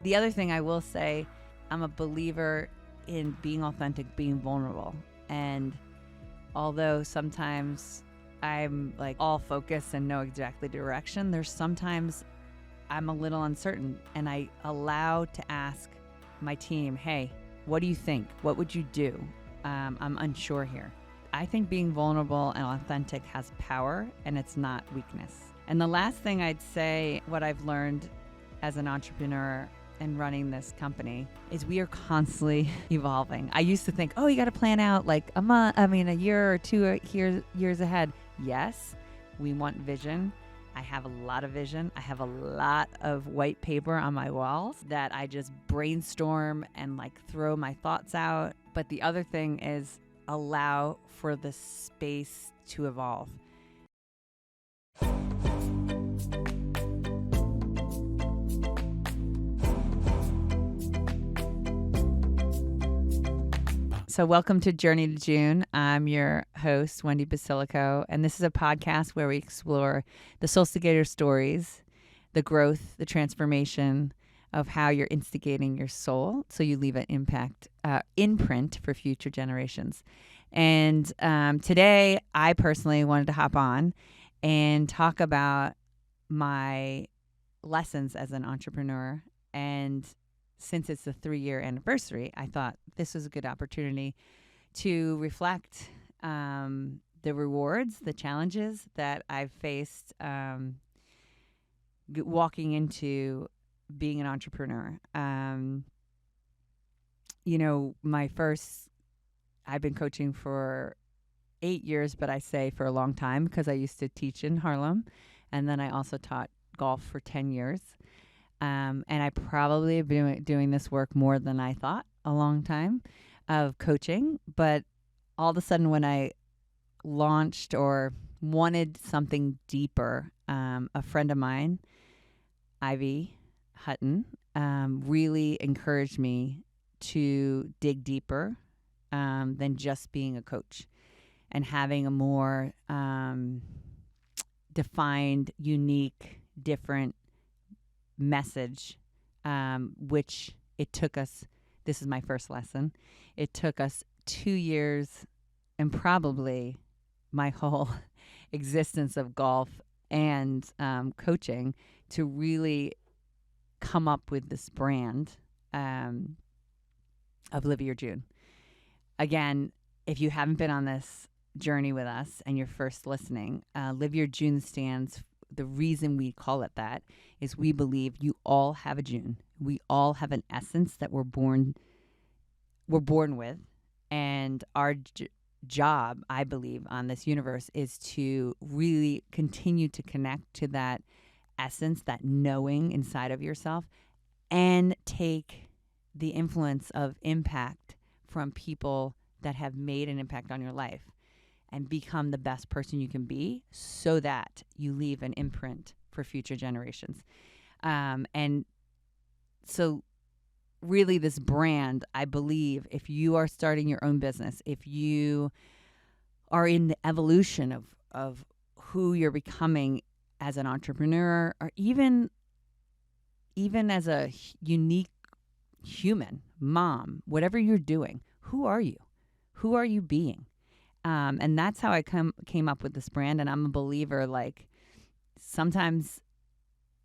The other thing I will say, I'm a believer in being authentic, being vulnerable. And although sometimes I'm like all focus and know exactly direction, there's sometimes I'm a little uncertain, and I allow to ask my team, hey, what do you think? What would you do? I'm unsure here. I think being vulnerable and authentic has power, and it's not weakness. And the last thing I'd say, what I've learned as an entrepreneur and running this company, is we are constantly evolving. I used to think, oh, you got to plan out like a year or two years ahead. Yes, we want vision. I have a lot of vision. I have a lot of white paper on my walls that I just brainstorm and like throw my thoughts out. But the other thing is allow for the space to evolve. So welcome to Journey to June. I'm your host, Wendy Posillico, and this is a podcast where we explore the Soulstigator stories, the growth, the transformation of how you're instigating your soul so you leave an imprint for future generations. And today, I personally wanted to hop on and talk about my lessons as an entrepreneur. And since it's the 3-year anniversary, I thought this was a good opportunity to reflect the rewards, the challenges that I've faced walking into being an entrepreneur. I've been coaching for 8 years, but I say for a long time because I used to teach in Harlem, and then I also taught golf for 10 years. And I probably have been doing this work more than I thought, a long time of coaching. But all of a sudden when I launched or wanted something deeper, a friend of mine, Ivy Hutton, really encouraged me to dig deeper than just being a coach and having a more defined, unique, different message, which it took us, this is my first lesson, it took us 2 years and probably my whole existence of golf and coaching to really come up with this brand of Live Your June. Again, if you haven't been on this journey with us and you're first listening, Live Your June stands, the reason we call it that is we believe you all have a June. We all have an essence that we're born with. And our job, I believe, on this universe is to really continue to connect to that essence, that knowing inside of yourself, and take the influence of impact from people that have made an impact on your life and become the best person you can be so that you leave an imprint for future generations. And so really this brand, I believe, if you are starting your own business, if you are in the evolution of who you're becoming as an entrepreneur, or even as a unique human, mom, whatever you're doing, who are you? Who are you being? And that's how I came up with this brand. And I'm a believer, like sometimes,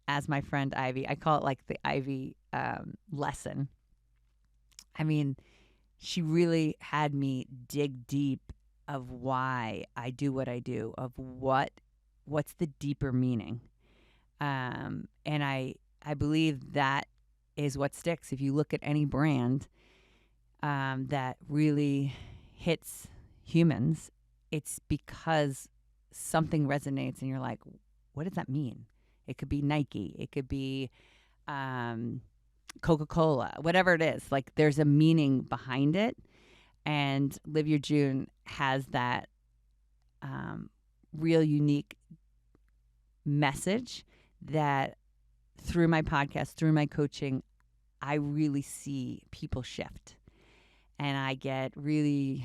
as my friend Ivy, I call it like the Ivy lesson. I mean, she really had me dig deep of why I do what I do, of what's the deeper meaning. And I believe that is what sticks. If you look at any brand that really hits humans, it's because something resonates and you're like, what does that mean? It could be Nike, it could be Coca-Cola, whatever it is. Like there's a meaning behind it, and Live Your June has that real unique message that through my podcast, through my coaching, I really see people shift, and I get really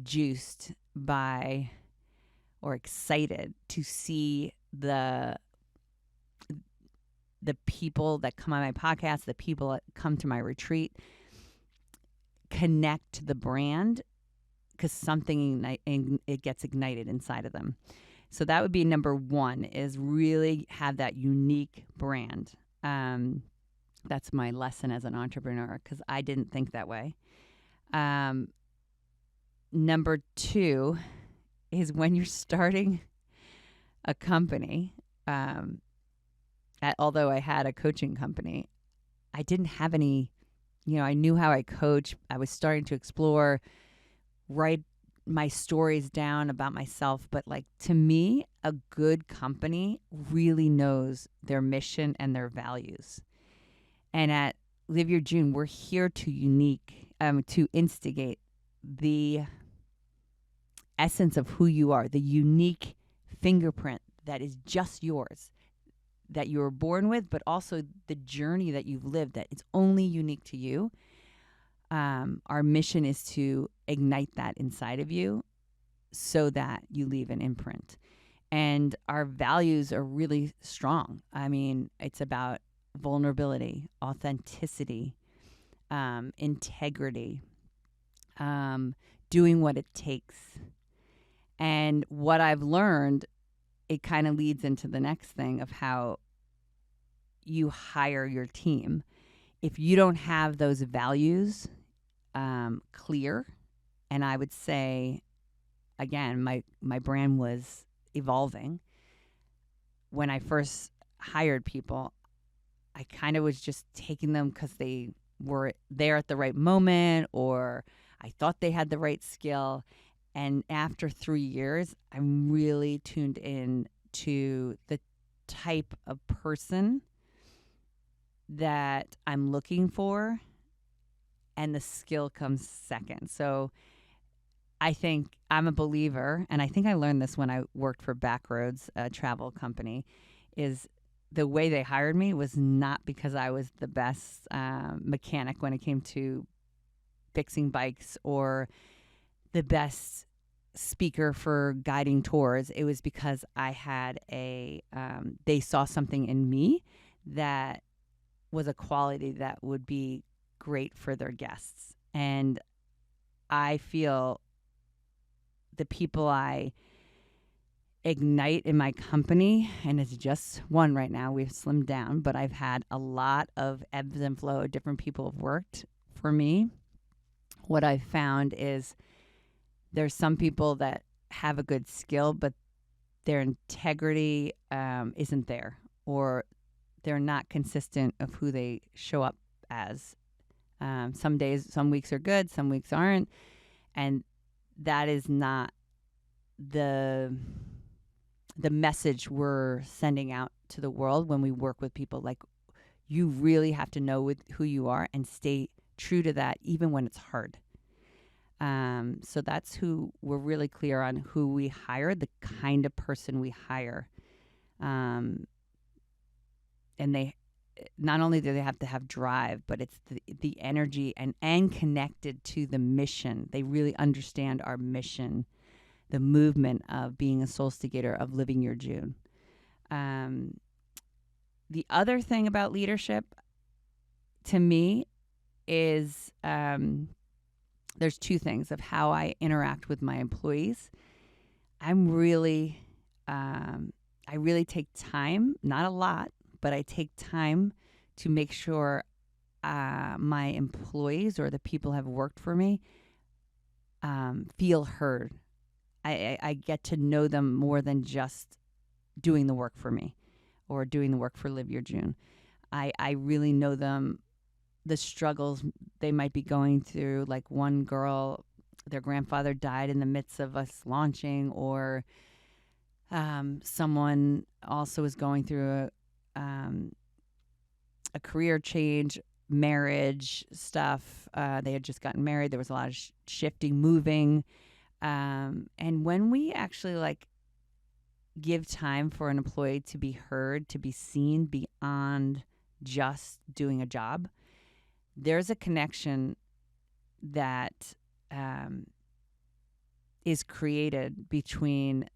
juiced by or excited to see the the people that come on my podcast, the people that come to my retreat, connect to the brand because something it gets ignited inside of them. So that would be number one, is really have that unique brand. That's my lesson as an entrepreneur, because I didn't think that way. Number two is when you're starting a company, although I had a coaching company, I didn't have any, I knew how I coach. I was starting to explore, write my stories down about myself. But like, to me, a good company really knows their mission and their values. And at Live Your June, we're here to instigate the essence of who you are, the unique fingerprint that is just yours, that you were born with, but also the journey that you've lived that it's only unique to you. Our mission is to ignite that inside of you so that you leave an imprint. And our values are really strong. I mean, it's about vulnerability, authenticity, integrity, doing what it takes. And what I've learned, it kind of leads into the next thing of how you hire your team. If you don't have those values clear, and I would say, again, my brand was evolving. When I first hired people, I kind of was just taking them because they were there at the right moment, or I thought they had the right skill. And after 3 years, I'm really tuned in to the type of person that I'm looking for, and the skill comes second. So I think I'm a believer, and I think I learned this when I worked for Backroads, a travel company, is the way they hired me was not because I was the best mechanic when it came to fixing bikes or the best speaker for guiding tours. It was because I had they saw something in me that was a quality that would be great for their guests. And I feel the people I ignite in my company, and it's just one right now, we've slimmed down, but I've had a lot of ebbs and flow. Different people have worked for me. What I've found is there's some people that have a good skill, but their integrity isn't there, or they're not consistent of who they show up as. Some days, some weeks are good, some weeks aren't. And that is not the message we're sending out to the world when we work with people. Like, you really have to know who you are and stay true to that, even when it's hard. So that's who we're really clear on, who we hire, the kind of person we hire. And they, not only do they have to have drive, but it's the energy and connected to the mission. They really understand our mission, the movement of being a Soulstigator, of living your June. The other thing about leadership, to me, is there's two things of how I interact with my employees. I really take time, not a lot, but I take time to make sure my employees, or the people who have worked for me, feel heard. I get to know them more than just doing the work for me or doing the work for Live Your June. I really know them, the struggles they might be going through. Like one girl, their grandfather died in the midst of us launching, or someone also was going through a career change, marriage stuff. They had just gotten married. There was a lot of shifting, moving. And when we actually give time for an employee to be heard, to be seen beyond just doing a job, there's a connection that is created between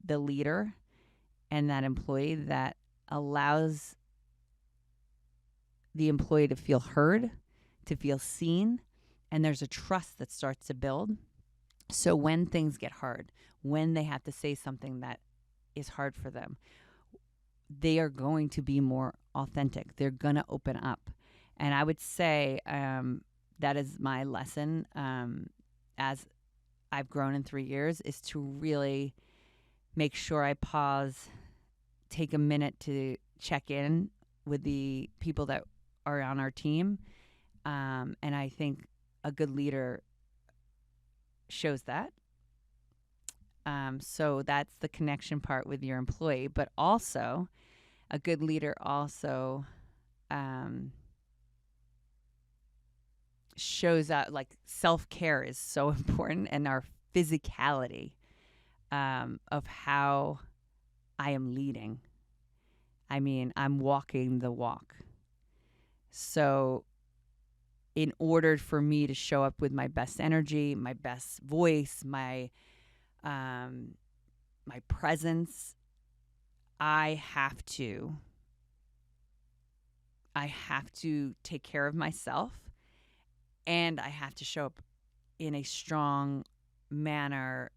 the leader and that employee that allows the employee to feel heard, to feel seen, and there's a trust that starts to build. So when things get hard, when they have to say something that is hard for them, they are going to be more authentic. They're going to open up. And I would say that is my lesson as I've grown in 3 years, is to really make sure I pause, take a minute to check in with the people that are on our team. And I think a good leader shows that. So that's the connection part with your employee, but also a good leader also shows out, like self-care is so important, and our physicality of how I am leading. I mean, I'm walking the walk. So in order for me to show up with my best energy, my best voice, my presence, I have to take care of myself, and I have to show up in a strong manner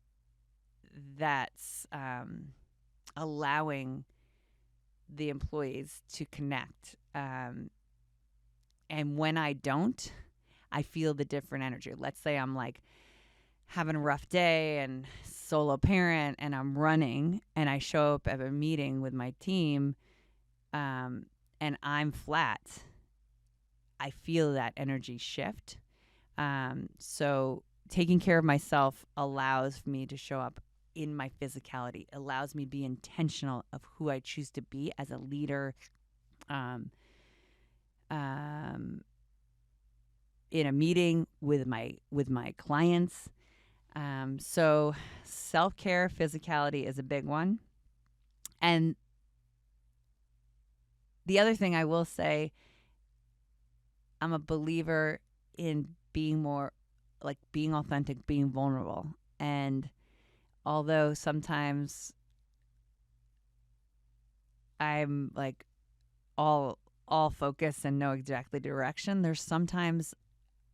that's allowing the employees to connect. And when I don't, I feel the different energy. Let's say I'm like having a rough day and solo parent, and I'm running, and I show up at a meeting with my team, and I'm flat. I feel that energy shift. So taking care of myself allows me to show up in my physicality, allows me to be intentional of who I choose to be as a leader, in a meeting with my clients. So self-care, physicality is a big one. And the other thing I will say, I'm a believer in being more like being authentic, being vulnerable. And although sometimes I'm like all focus and know exactly direction, there's sometimes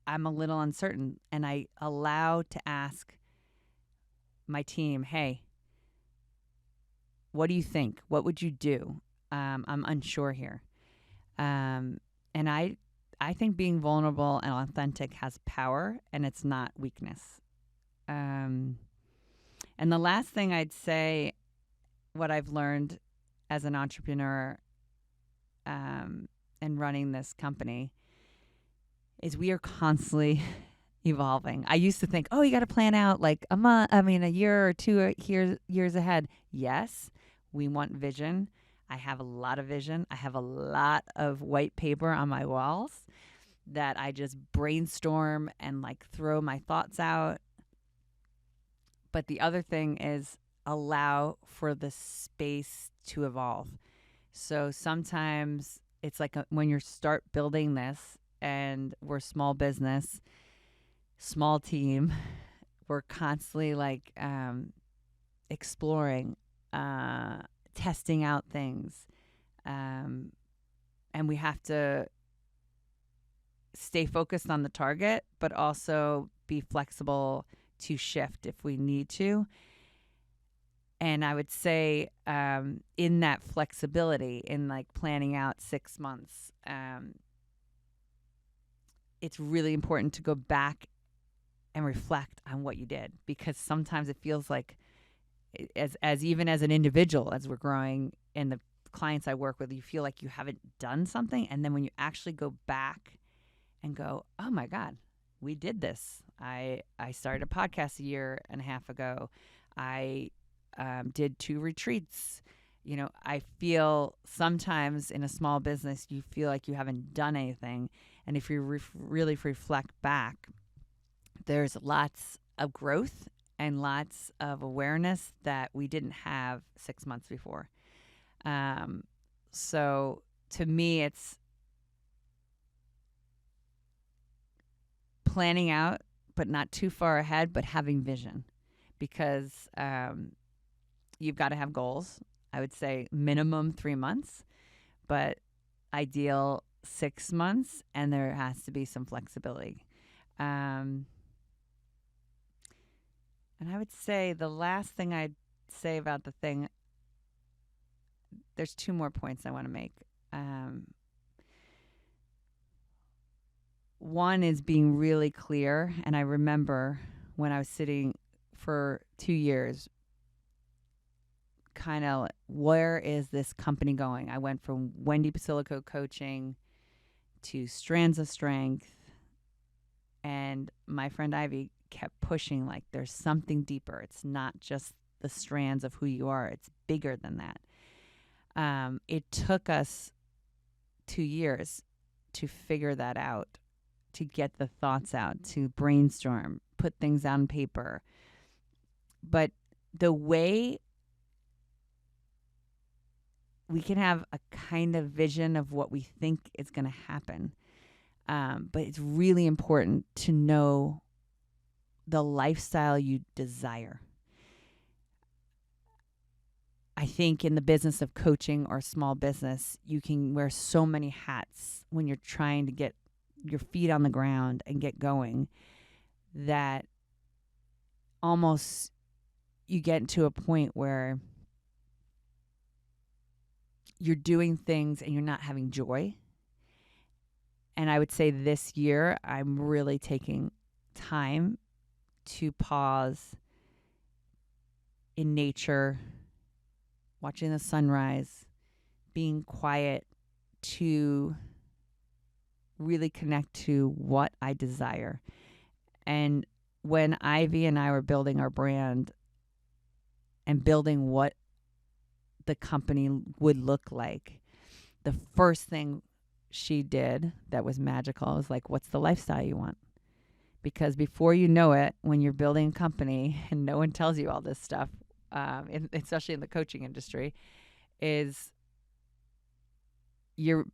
I'm a little uncertain, and I allow to ask my team, hey, what do you think? What would you do? I'm unsure here. And I think being vulnerable and authentic has power, and it's not weakness. And the last thing I'd say, what I've learned as an entrepreneur and running this company, is we are constantly evolving. I used to think, oh, you got to plan out like a year or 2 years ahead. Yes, we want vision. I have a lot of vision. I have a lot of white paper on my walls that I just brainstorm and like throw my thoughts out. But the other thing is allow for the space to evolve. So sometimes it's like when you start building this, and we're small business, small team, we're constantly like exploring, testing out things. And we have to stay focused on the target, but also be flexible to shift if we need to. And I would say in that flexibility, in like planning out 6 months, it's really important to go back and reflect on what you did, because sometimes it feels like, as even as an individual, as we're growing and the clients I work with, you feel like you haven't done something. And then when you actually go back and go, oh my God, we did this. I started a podcast a year and a half ago. I did 2 retreats. You know, I feel sometimes in a small business, you feel like you haven't done anything. And if you really reflect back, there's lots of growth and lots of awareness that we didn't have 6 months before. So to me, it's planning out, but not too far ahead, but having vision, because you've got to have goals. I would say minimum 3 months, but ideal 6 months, and there has to be some flexibility. And I would say the last thing I'd say about the thing, there's 2 more points I want to make. One is being really clear. And I remember when I was sitting for 2 years, kind of, where is this company going? I went from Wendy Posillico coaching to Strands of Strength. And my friend Ivy kept pushing, like, there's something deeper. It's not just the strands of who you are. It's bigger than that. It took us 2 years to figure that out, to get the thoughts out, to brainstorm, put things on paper. But the way we can have a kind of vision of what we think is going to happen, but it's really important to know the lifestyle you desire. I think in the business of coaching or small business, you can wear so many hats when you're trying to get your feet on the ground and get going, that almost you get to a point where you're doing things and you're not having joy. And I would say this year, I'm really taking time to pause in nature, watching the sunrise, being quiet, to really connect to what I desire. And when Ivy and I were building our brand and building what the company would look like, the first thing she did that was magical was like, what's the lifestyle you want? Because before you know it, when you're building a company and no one tells you all this stuff, especially in the coaching industry, is you're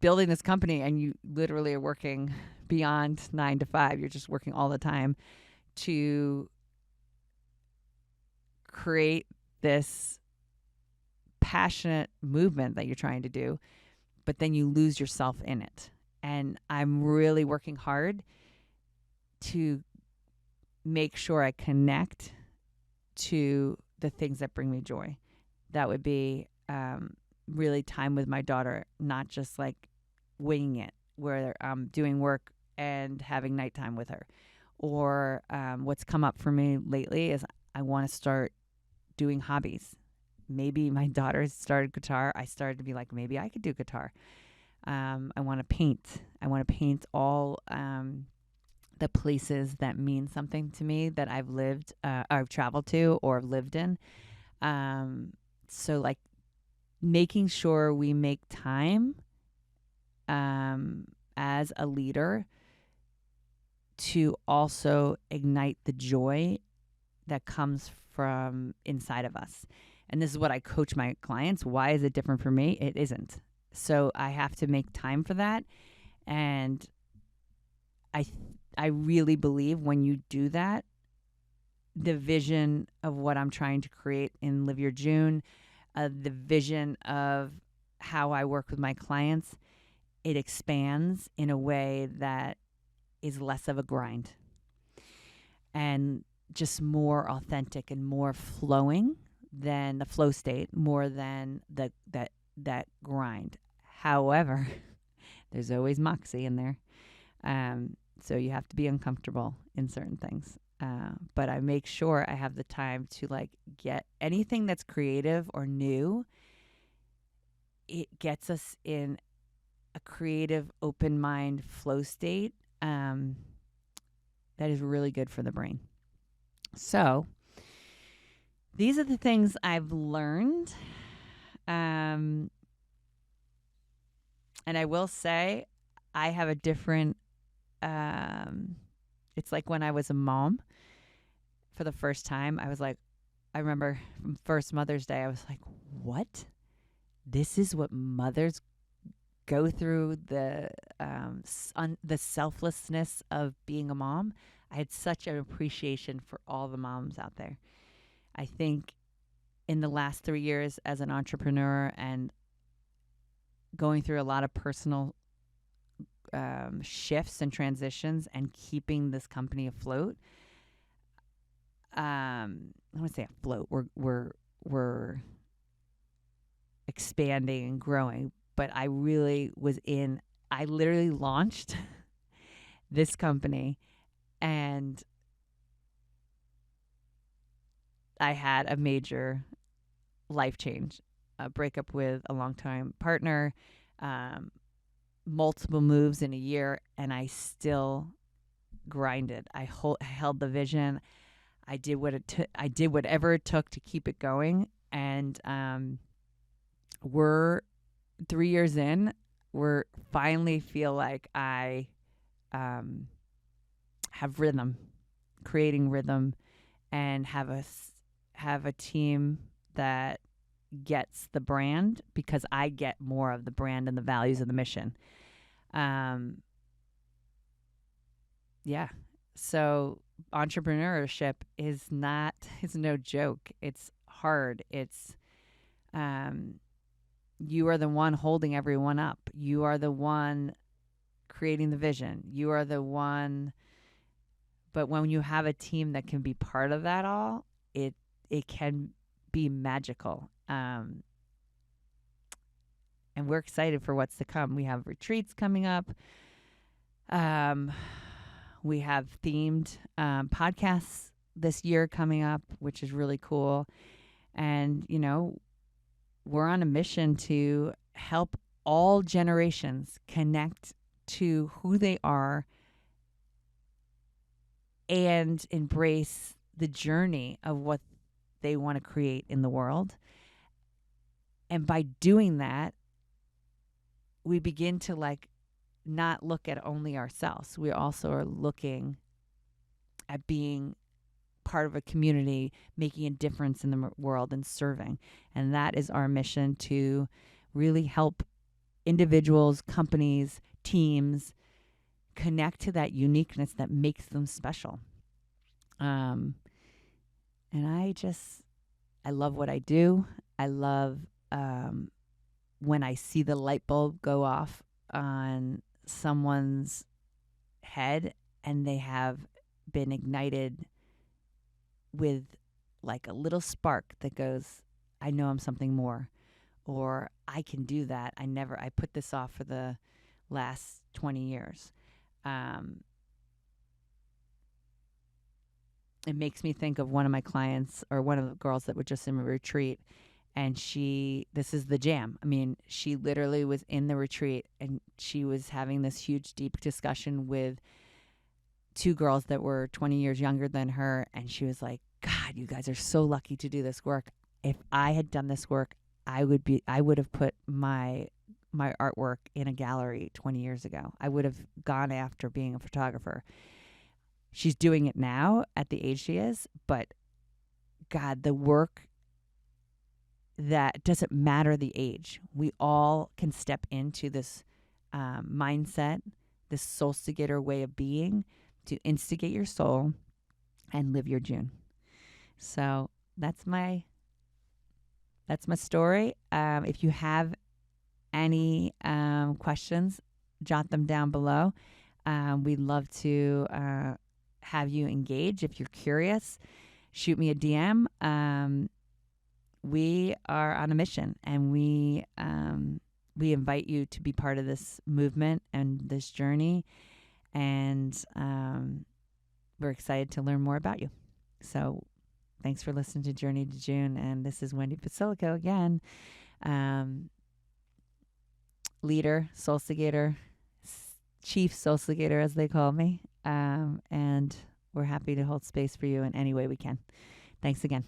building this company and you literally are working beyond 9 to 5. You're just working all the time to create this passionate movement that you're trying to do, but then you lose yourself in it. And I'm really working hard to make sure I connect to the things that bring me joy. That would be really time with my daughter, not just like winging it, where I'm doing work and having nighttime with her. Or what's come up for me lately is I want to start doing hobbies. Maybe my daughter started guitar. I started to be like, maybe I could do guitar. I want to paint. I want to paint all the places that mean something to me that I've lived, I've traveled to or lived in. So like making sure we make time as a leader to also ignite the joy that comes from inside of us. And this is what I coach my clients. Why is it different for me? It isn't. So I have to make time for that. And I really believe when you do that, the vision of what I'm trying to create in Live Your June, the vision of how I work with my clients, it expands in a way that is less of a grind and just more authentic and more flowing than the flow state, more than that grind. However, there's always moxie in there. So you have to be uncomfortable in certain things. But I make sure I have the time to like get anything that's creative or new. It gets us in a creative, open mind flow state that is really good for the brain. So these are the things I've learned. And I will say I have a different, it's like when I was a mom for the first time, I was like, I remember from first Mother's Day, I was like, what? This is what mothers go through, the selflessness of being a mom. I had such an appreciation for all the moms out there. I think in the last 3 years as an entrepreneur and going through a lot of personal shifts and transitions and keeping this company afloat. I want to say afloat. We're expanding and growing, but I literally launched this company, and I had a major life change, a breakup with a longtime partner, multiple moves in a year, and I still grinded. I held the vision. I did whatever it took to keep it going, and we're 3 years in. We're finally feel like I have rhythm, creating rhythm, and have a team that gets the brand, because I get more of the brand and the values of the mission. Yeah. So entrepreneurship is no joke. It's hard. It's you are the one holding everyone up. You are the one creating the vision. You are the one. But when you have a team that can be part of that all, it can be magical. And we're excited for what's to come. We have retreats coming up. We have themed podcasts this year coming up, which is really cool. And, we're on a mission to help all generations connect to who they are and embrace the journey of what they want to create in the world. And by doing that, we begin to not look at only ourselves. We also are looking at being part of a community, making a difference in the world and serving. And that is our mission, to really help individuals, companies, teams connect to that uniqueness that makes them special. And I love what I do. I love when I see the light bulb go off on someone's head and they have been ignited with a little spark that goes, I know I'm something more, or I can do that. I put this off for the last 20 years. It makes me think of one of my clients, or one of the girls that were just in a retreat, and this is the jam. I mean, she literally was in the retreat and she was having this huge, deep discussion with 2 girls that were 20 years younger than her. And she was like, God, you guys are so lucky to do this work. If I had done this work, I would have put my artwork in a gallery 20 years ago. I would have gone after being a photographer. She's doing it now at the age she is, but God, the work, that doesn't matter the age. We all can step into this mindset, this Soulstigator way of being, to instigate your soul and live your June. So that's my story. If you have any questions, jot them down below. We'd love to have you engage. If you're curious, shoot me a DM. We are on a mission, and we invite you to be part of this movement and this journey. And we're excited to learn more about you. So thanks for listening to Journey to June. And this is Wendy Posillico again, leader, Soulstigator, chief Soulstigator, as they call me. And we're happy to hold space for you in any way we can. Thanks again.